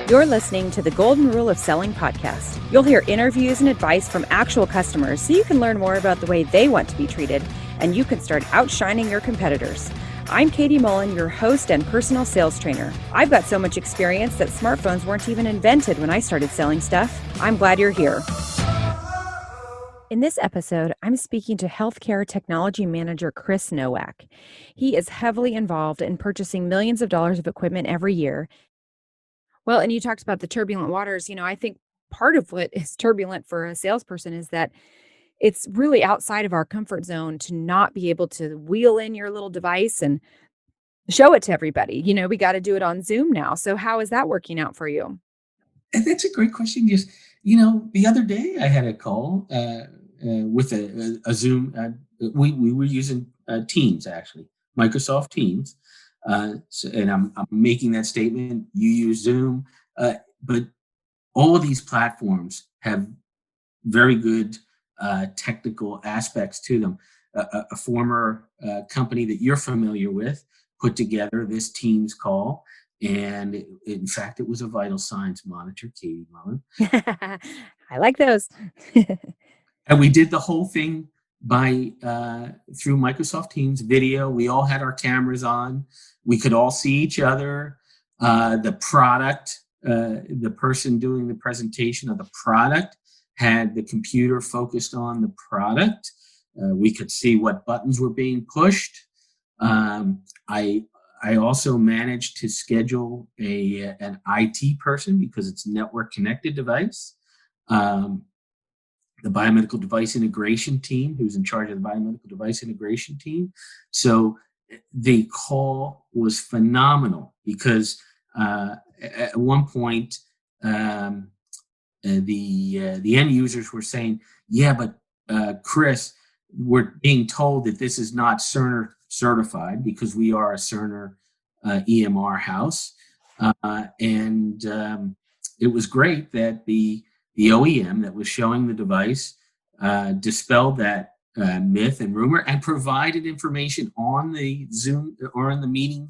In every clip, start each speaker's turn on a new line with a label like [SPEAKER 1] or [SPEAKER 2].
[SPEAKER 1] You're listening to the Golden Rule of Selling podcast. You'll hear interviews and advice from actual customers so you can learn more about the way they want to be treated and you can start outshining your competitors. I'm Katie Mullen, your host and personal sales trainer. I've got so much experience that smartphones weren't even invented when I started selling stuff. I'm glad you're here. In this episode, I'm speaking to healthcare technology manager Chris Nowak. He is heavily involved in purchasing millions of dollars of equipment every year. Well, and you talked about the turbulent waters. I think part of what is turbulent for a salesperson is that it's really outside of our comfort zone to not be able to wheel in your little device and show it to everybody. We got to do it on Zoom now. So how is that working out for you?
[SPEAKER 2] And that's a great question. Just, the other day I had a call with a Zoom. We were using Teams, actually, Microsoft Teams. And I'm making that statement. You use Zoom, but all of these platforms have very good technical aspects to them. A former company that you're familiar with put together this Teams call, and in fact, it was a vital signs monitor, Katie Mullen.
[SPEAKER 1] I like those.
[SPEAKER 2] And we did the whole thing by through Microsoft Teams video. We all had our cameras on. We could all see each other. The product, the person doing the presentation of the product had the computer focused on the product. We could see what buttons were being pushed. I also managed to schedule an IT person because it's a network connected device. The biomedical device integration team, who's in charge of the biomedical device integration team. So the call was phenomenal because at one point the end users were saying, "Yeah, but Chris, we're being told that this is not Cerner certified because we are a Cerner EMR house," and it was great that the OEM that was showing the device dispelled that myth and rumor and provided information on the Zoom or in the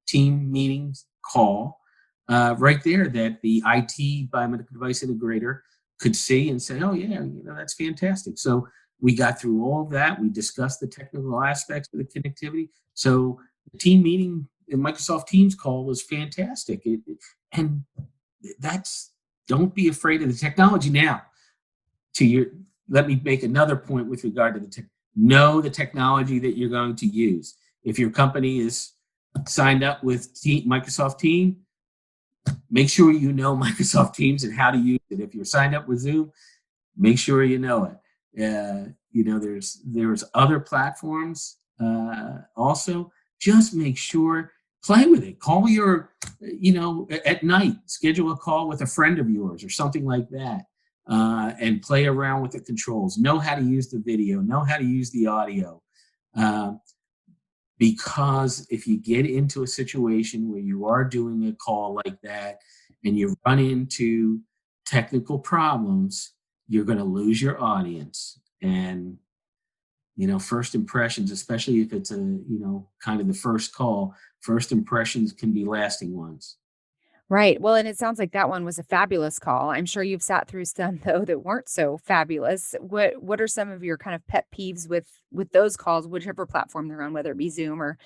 [SPEAKER 2] team meetings call right there that the IT biomedical device integrator could see and say, "Oh yeah, that's fantastic." So we got through all of that. We discussed the technical aspects of the connectivity. So the team meeting in Microsoft Teams call was fantastic. And that's, don't be afraid of the technology. Now, let me make another point with regard to know the technology that you're going to use. If your company is signed up with Microsoft Teams, make sure you know Microsoft Teams and how to use it. If you're signed up with Zoom, make sure you know it. There's other platforms also. Just make sure, play with it. Call at night, schedule a call with a friend of yours or something like that, and play around with the controls. Know how to use the video, know how to use the audio. Because if you get into a situation where you are doing a call like that and you run into technical problems, you're going to lose your audience. And first impressions, especially if it's kind of the first call, first impressions can be lasting ones.
[SPEAKER 1] Right. Well, and it sounds like that one was a fabulous call. I'm sure you've sat through some though that weren't so fabulous. What are some of your kind of pet peeves with those calls, whichever platform they're on, whether it be Zoom or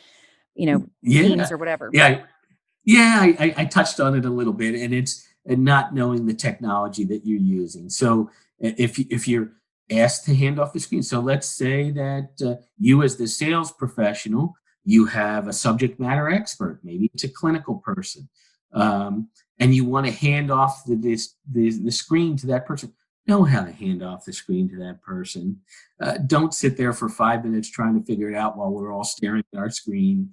[SPEAKER 1] Teams or whatever?
[SPEAKER 2] I touched on it a little bit, and it's not knowing the technology that you're using. So if you're asked to hand off the screen, so let's say that you as the sales professional, you have a subject matter expert, maybe it's a clinical person, and you want to hand off the screen to that person. Know how to hand off the screen to that person. Don't sit there for 5 minutes trying to figure it out while we're all staring at our screen.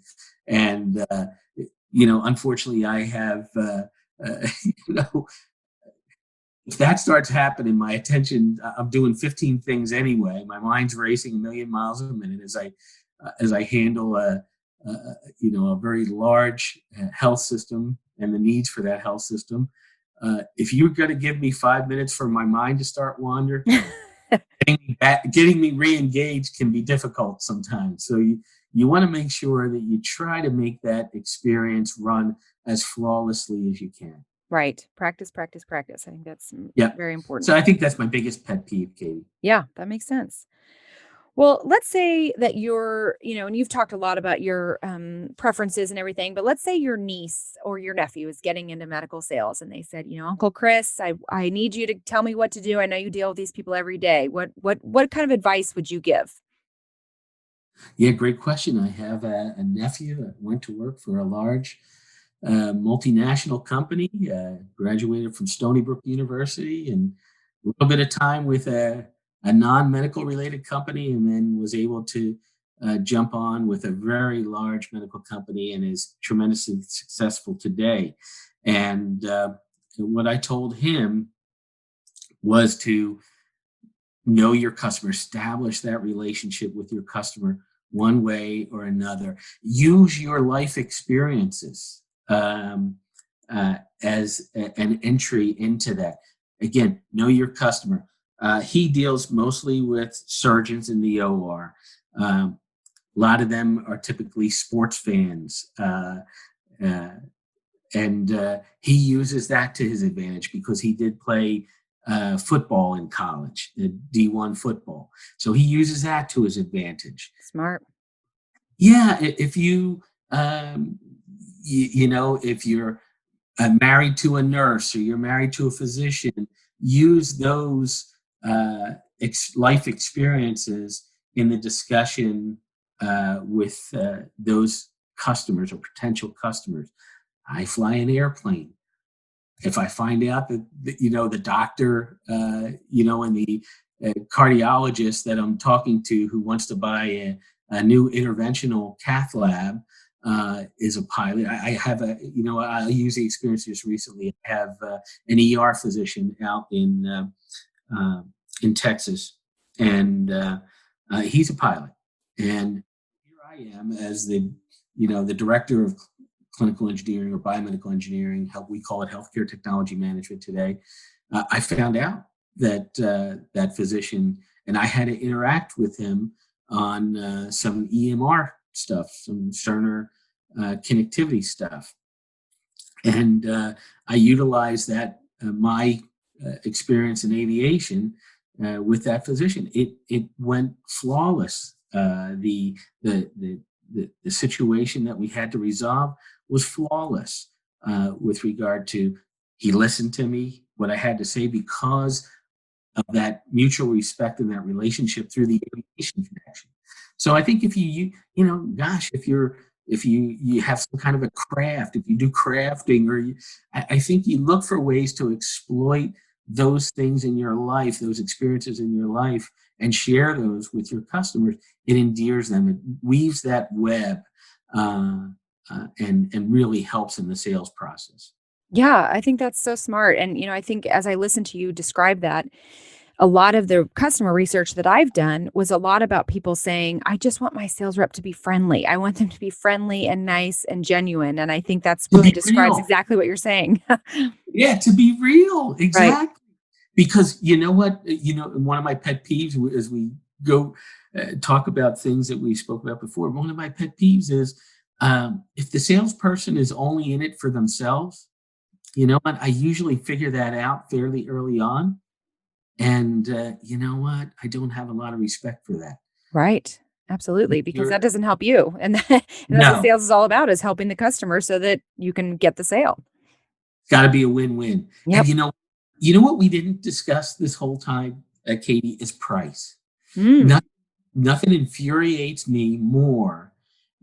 [SPEAKER 2] And unfortunately, I have if that starts happening, my attention, I'm doing 15 things anyway. My mind's racing a million miles a minute as I handle a very large health system and the needs for that health system. If you're going to give me 5 minutes for my mind to start wandering, getting me re-engaged can be difficult sometimes. So you want to make sure that you try to make that experience run as flawlessly as you can.
[SPEAKER 1] Right. Practice, practice, practice. I think that's
[SPEAKER 2] Yep.
[SPEAKER 1] very important.
[SPEAKER 2] So I think that's my biggest pet peeve, Katie.
[SPEAKER 1] Yeah, that makes sense. Well, let's say that and you've talked a lot about your preferences and everything, but let's say your niece or your nephew is getting into medical sales and they said, Uncle Chris, I need you to tell me what to do. I know you deal with these people every day. What kind of advice would you give?
[SPEAKER 2] Yeah, great question. I have a nephew that went to work for a large multinational company, graduated from Stony Brook University, and a little bit of time with a non-medical related company, and then was able to jump on with a very large medical company and is tremendously successful today. And what I told him was to know your customer, establish that relationship with your customer one way or another. Use your life experiences as an entry into that. Again, know your customer. He deals mostly with surgeons in the OR. A lot of them are typically sports fans. Uh, and he uses that to his advantage because he did play football in college, D1 football. So he uses that to his advantage.
[SPEAKER 1] Smart.
[SPEAKER 2] Yeah, if if you're married to a nurse or you're married to a physician, use those life experiences in the discussion with those customers or potential customers. I fly an airplane. If I find out that the doctor, and the cardiologist that I'm talking to who wants to buy a new interventional cath lab is a pilot. I have I use the experience just recently. I have an ER physician out in Texas, and he's a pilot. And here I am as the director of clinical engineering or biomedical engineering, we call it healthcare technology management today. I found out that that physician, and I had to interact with him on some EMR stuff, some Cerner connectivity stuff. And I utilized that, my experience in aviation with that physician. It went flawless. The situation that we had to resolve was flawless with regard to, he listened to me, what I had to say, because of that mutual respect and that relationship through the aviation connection. So I think if if you have some kind of a craft, if you do crafting, I think you look for ways to exploit those things in your life, those experiences in your life, and share those with your customers. It endears them. It weaves that web, and really helps in the sales process.
[SPEAKER 1] Yeah, I think that's so smart. And, I think as I listen to you describe that, a lot of the customer research that I've done was a lot about people saying, I just want my sales rep to be friendly. I want them to be friendly and nice and genuine. And I think that's
[SPEAKER 2] To
[SPEAKER 1] really
[SPEAKER 2] be
[SPEAKER 1] describes
[SPEAKER 2] real.
[SPEAKER 1] exactly what you're saying.
[SPEAKER 2] Yeah, to be real.
[SPEAKER 1] Right.
[SPEAKER 2] Exactly. Because you know what? One of my pet peeves, as we go talk about things that we spoke about before, one of my pet peeves is, if the salesperson is only in it for themselves, you know what? I usually figure that out fairly early on. And you know what? I don't have a lot of respect for that.
[SPEAKER 1] Right. Absolutely. Because that
[SPEAKER 2] You're,
[SPEAKER 1] doesn't help you. And that's what
[SPEAKER 2] no,
[SPEAKER 1] sales is all about, is helping the customer so that you can get the sale.
[SPEAKER 2] it's got to be a win-win. And
[SPEAKER 1] Yep.
[SPEAKER 2] what we didn't discuss this whole time, Katie, is price.
[SPEAKER 1] Mm,
[SPEAKER 2] Nothing infuriates me more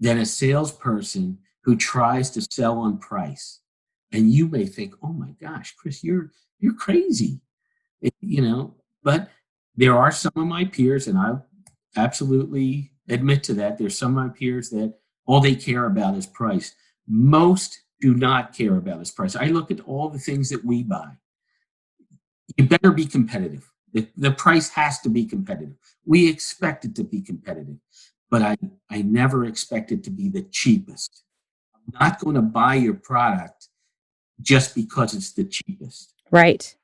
[SPEAKER 2] than a salesperson who tries to sell on price. And you may think, "Oh my gosh, Chris, you're crazy," But there are some of my peers, and I absolutely admit to that. There's some of my peers that all they care about is price. Most do not care about is price. I look at all the things that we buy. You better be competitive. The price has to be competitive. We expect it to be competitive, but I never expect it to be the cheapest. I'm not going to buy your product just because it's the cheapest.
[SPEAKER 1] right.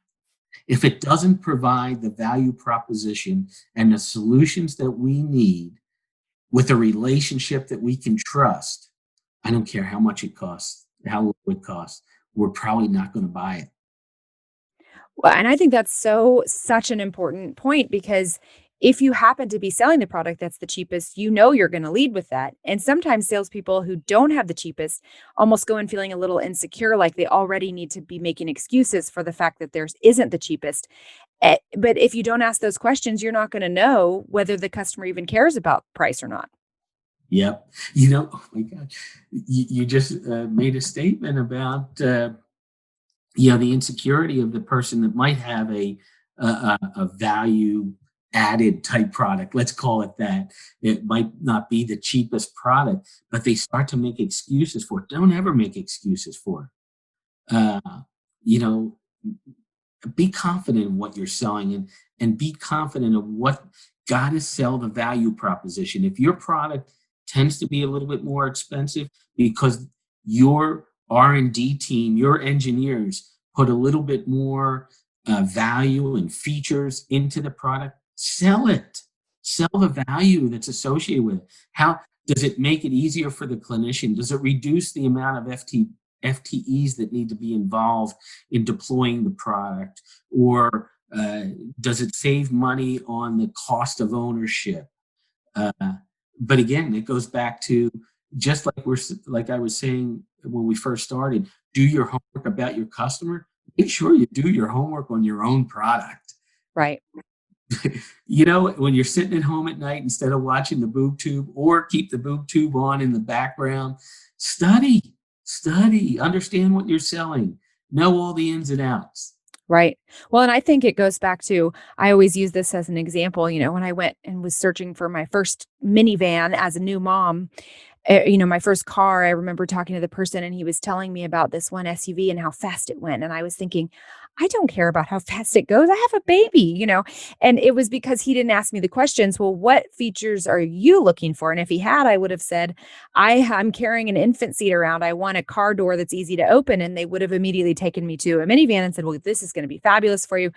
[SPEAKER 2] If it doesn't provide the value proposition and the solutions that we need with a relationship that we can trust, I don't care how much it costs, how low it costs. we're probably not going to buy it.
[SPEAKER 1] Well, and I think that's such an important point because if you happen to be selling the product that's the cheapest, you know you're going to lead with that. And sometimes salespeople who don't have the cheapest almost go in feeling a little insecure, like they already need to be making excuses for the fact that theirs isn't the cheapest. But if you don't ask those questions, you're not going to know whether the customer even cares about price or not.
[SPEAKER 2] Yep. Oh my God, you just made a statement about the insecurity of the person that might have a value added type product. Let's call it that. It might not be the cheapest product, but they start to make excuses for it. Don't ever make excuses for it. You know, be confident in what you're selling, and be confident of what got to sell the value proposition. If your product tends to be a little bit more expensive because your R&D team, your engineers put a little bit more value and features into the product, sell it. Sell the value that's associated with it. How does it make it easier for the clinician? Does it reduce the amount of FTEs that need to be involved in deploying the product? Or does it save money on the cost of ownership? Uh, but again, it goes back to just like I was saying when we first started, do your homework about your customer. Make sure you do your homework on your own product.
[SPEAKER 1] Right.
[SPEAKER 2] When you're sitting at home at night, instead of watching the boob tube, or keep the boob tube on in the background, study, understand what you're selling, know all the ins and outs.
[SPEAKER 1] Right. Well, and I think it goes back to, I always use this as an example, when I went and was searching for my first minivan as a new mom, my first car, I remember talking to the person and he was telling me about this one SUV and how fast it went. And I was thinking, I don't care about how fast it goes. I have a baby. And it was because he didn't ask me the questions. Well, what features are you looking for? And if he had, I would have said, I'm carrying an infant seat around. I want a car door that's easy to open. And they would have immediately taken me to a minivan and said, well, this is going to be fabulous for you.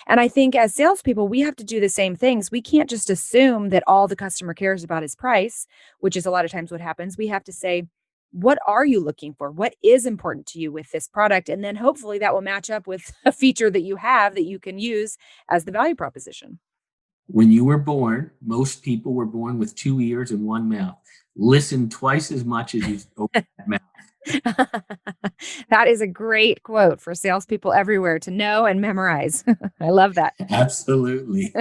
[SPEAKER 1] And I think as salespeople, we have to do the same things. We can't just assume that all the customer cares about is price, which is a lot of times what happens. We have to say, what are you looking for? What is important to you with this product? And then hopefully that will match up with a feature that you have that you can use as the value proposition.
[SPEAKER 2] When you were born, most people were born with 2 ears and 1 mouth. Listen twice as much as you open that mouth.
[SPEAKER 1] That is a great quote for salespeople everywhere to know and memorize. I love that.
[SPEAKER 2] Absolutely.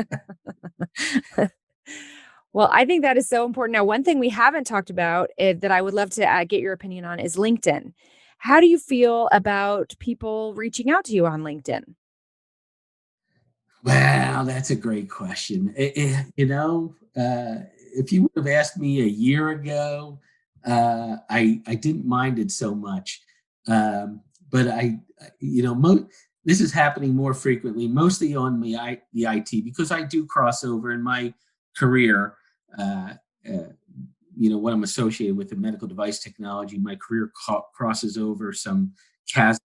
[SPEAKER 1] Well, I think that is so important. Now, one thing we haven't talked about that I would love to get your opinion on is LinkedIn. How do you feel about people reaching out to you on LinkedIn?
[SPEAKER 2] Wow, that's a great question. If you would have asked me a year ago, I didn't mind it so much. But this is happening more frequently, mostly on the IT, because I do crossover in my career. Uh, what I'm associated with in medical device technology, my career crosses over some chasm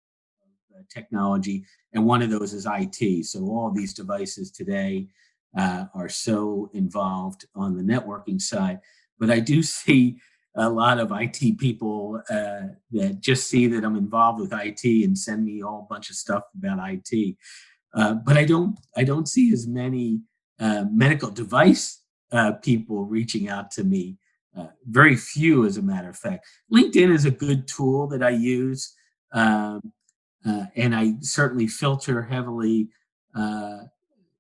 [SPEAKER 2] technology, and one of those is IT. So all these devices today are so involved on the networking side. But I do see a lot of IT people that just see that I'm involved with IT and send me a whole bunch of stuff about IT. But I don't see as many medical device people reaching out to me. Very few, as a matter of fact. LinkedIn is a good tool that I use. And I certainly filter heavily, the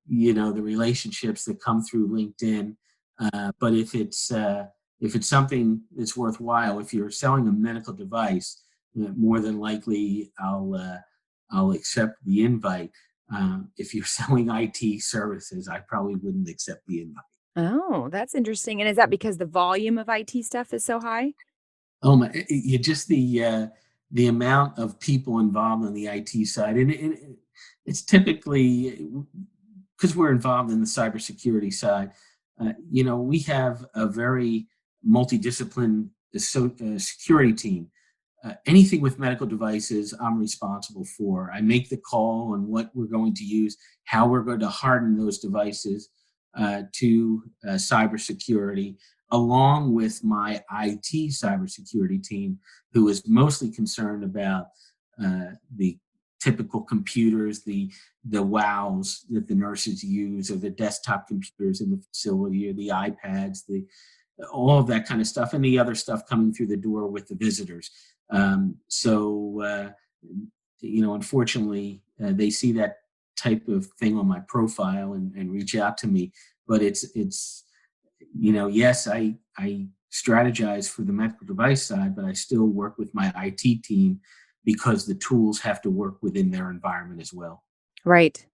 [SPEAKER 2] relationships that come through LinkedIn. But if it's something that's worthwhile, if you're selling a medical device, more than likely I'll accept the invite. If you're selling IT services, I probably wouldn't accept the invite.
[SPEAKER 1] Oh, that's interesting. And is that because the volume of IT stuff is so high?
[SPEAKER 2] Oh my! You just the amount of people involved on the IT side, and it's typically because we're involved in the cybersecurity side. We have a very multidisciplined security team. Anything with medical devices, I'm responsible for. I make the call on what we're going to use, how we're going to harden those devices to cybersecurity, along with my IT cybersecurity team, who is mostly concerned about the typical computers, the wows that the nurses use, or the desktop computers in the facility, or the iPads, the all of that kind of stuff, and the other stuff coming through the door with the visitors. Unfortunately, they see that type of thing on my profile and reach out to me. But yes, I strategize for the medical device side, but I still work with my IT team because the tools have to work within their environment as well.
[SPEAKER 1] Right.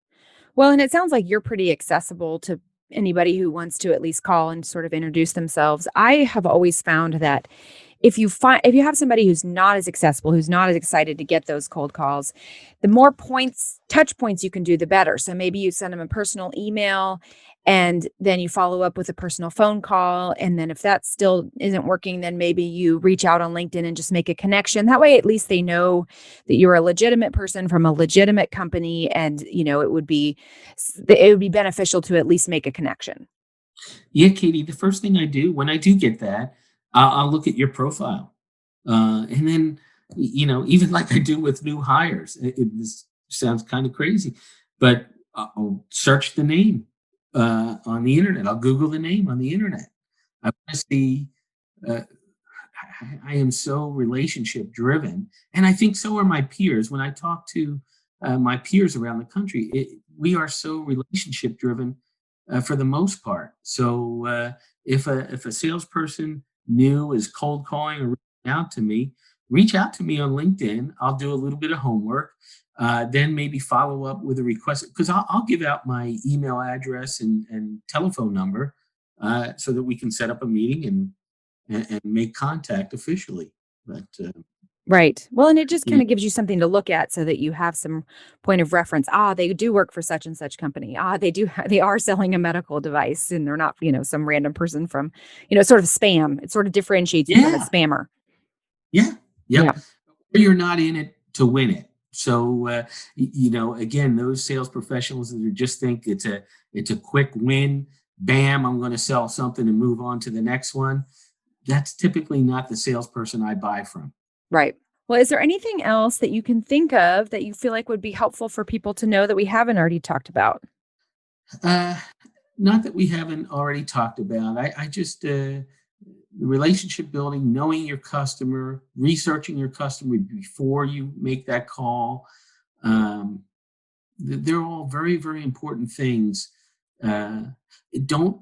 [SPEAKER 1] Well, and it sounds like you're pretty accessible to anybody who wants to at least call and sort of introduce themselves. I have always found that if you have somebody who's not as accessible, who's not as excited to get those cold calls, the more touch points you can do, the better. So maybe you send them a personal email and then you follow up with a personal phone call. And then if that still isn't working, then maybe you reach out on LinkedIn and just make a connection. That way, at least they know that you're a legitimate person from a legitimate company. And, it would be beneficial to at least make a connection.
[SPEAKER 2] Yeah, Katie, the first thing I do when I do get that, I'll look at your profile. And then, even like I do with new hires, this sounds kind of crazy, but I'll search the name on the internet. I'll Google the name on the internet. I want to see. Uh, I am so relationship driven, and I think so are my peers. When I talk to my peers around the country, we are so relationship driven for the most part. So if a salesperson new is cold calling or reach out to me on LinkedIn. I'll do a little bit of homework, then maybe follow up with a request because I'll give out my email address and telephone number so that we can set up a meeting and make contact officially. But
[SPEAKER 1] Right. Well, and it just
[SPEAKER 2] yeah,
[SPEAKER 1] kind of gives you something to look at so that you have some point of reference. They do work for such and such company. They are selling a medical device and they're not, some random person from, sort of spam. It sort of differentiates you from a
[SPEAKER 2] yeah,
[SPEAKER 1] spammer.
[SPEAKER 2] yeah,
[SPEAKER 1] Yeah.
[SPEAKER 2] yep. You're not in it to win it. So again, those sales professionals that just think it's a quick win. Bam! I'm going to sell something and move on to the next one. That's typically not the salesperson I buy from.
[SPEAKER 1] Right. Well, is there anything else that you can think of that you feel like would be helpful for people to know that we haven't already talked about?
[SPEAKER 2] Uh, Not that we haven't already talked about. I just relationship building, knowing your customer, researching your customer before you make that call. Um, they're all very, very important things. Uh, don't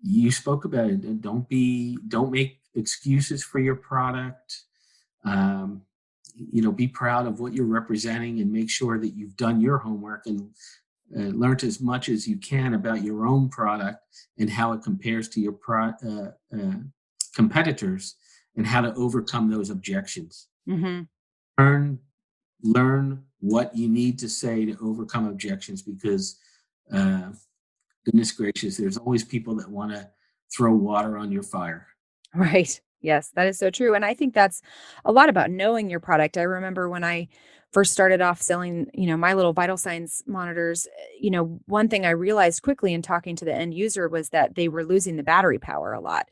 [SPEAKER 2] You spoke about it. Don't make excuses for your product. Um, be proud of what you're representing and make sure that you've done your homework and learned as much as you can about your own product and how it compares to your competitors and how to overcome those objections.
[SPEAKER 1] Mm-hmm.
[SPEAKER 2] Learn learn what you need to say to overcome objections because uh, goodness gracious, there's always people that want to throw water on your fire.
[SPEAKER 1] Right. Yes, that is so true. And I think that's a lot about knowing your product. I remember when I first started off selling, my little vital signs monitors, one thing I realized quickly in talking to the end user was that they were losing the battery power a lot.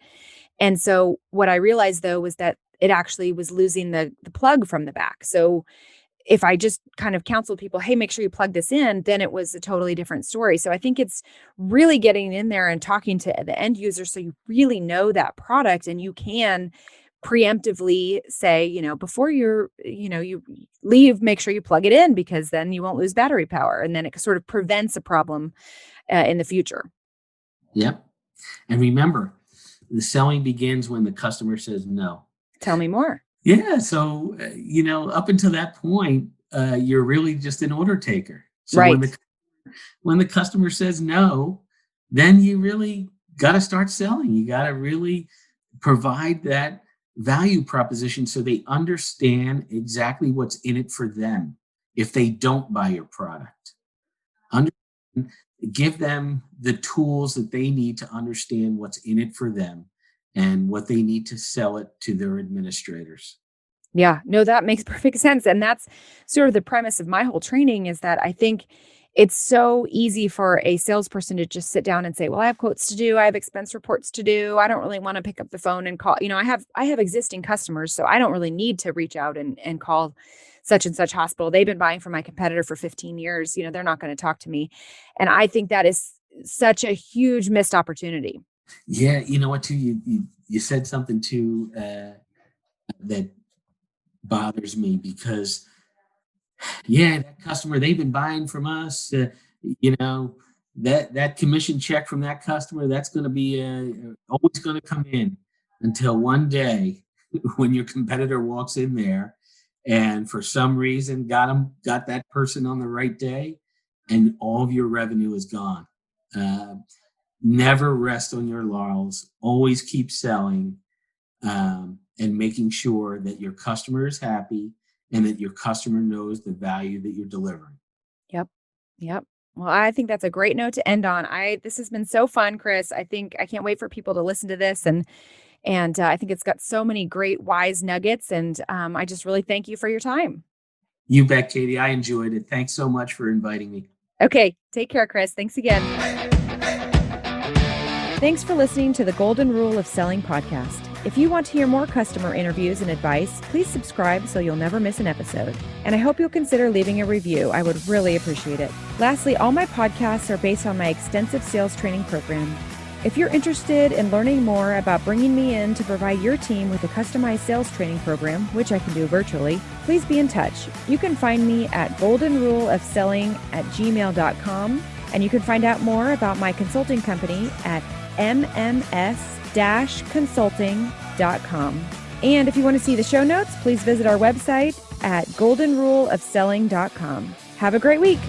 [SPEAKER 1] And so what I realized though was that it actually was losing the plug from the back. So if I just kind of counseled people, hey, make sure you plug this in, then it was a totally different story. So I think it's really getting in there and talking to the end user so you really know that product and you can preemptively say, before you leave, make sure you plug it in because then you won't lose battery power. And then it sort of prevents a problem in the future.
[SPEAKER 2] Yep. And remember, the selling begins when the customer says no.
[SPEAKER 1] Tell me more.
[SPEAKER 2] Yeah. So, up until that point, you're really just an order taker. So
[SPEAKER 1] Right.
[SPEAKER 2] when the customer says no, then you really got to start selling. You got to really provide that value proposition so they understand exactly what's in it for them if they don't buy your product. Give them the tools that they need to understand what's in it for them and what they need to sell it to their administrators.
[SPEAKER 1] Yeah, no, that makes perfect sense. And that's sort of the premise of my whole training is that I think It's so easy for a salesperson to just sit down and say, well, I have quotes to do. I have expense reports to do. I don't really want to pick up the phone and call. I have existing customers, so I don't really need to reach out and call such and such hospital. They've been buying from my competitor for 15 years. They're not going to talk to me. And I think that is such a huge missed opportunity.
[SPEAKER 2] Yeah, you know what, too? You said something, too, that bothers me because, yeah, that customer, they've been buying from us. You know, that commission check from that customer, that's going to be always going to come in until one day when your competitor walks in there and for some reason got that person on the right day, and all of your revenue is gone. Uh, Never rest on your laurels. Always keep selling, and making sure that your customer is happy and that your customer knows the value that you're delivering.
[SPEAKER 1] Yep. Yep. Well, I think that's a great note to end on. This has been so fun, Chris. I think I can't wait for people to listen to this, and I think it's got so many great wise nuggets. And I just really thank you for your time.
[SPEAKER 2] You bet, Katie. I enjoyed it. Thanks so much for inviting me.
[SPEAKER 1] Okay. Take care, Chris. Thanks again. Thanks for listening to the Golden Rule of Selling podcast. If you want to hear more customer interviews and advice, please subscribe so you'll never miss an episode. And I hope you'll consider leaving a review. I would really appreciate it. Lastly, all my podcasts are based on my extensive sales training program. If you're interested in learning more about bringing me in to provide your team with a customized sales training program, which I can do virtually, please be in touch. You can find me at goldenruleofselling@gmail.com, and you can find out more about my consulting company at mms-consulting.com. And if you want to see the show notes, please visit our website at goldenruleofselling.com. Have a great week.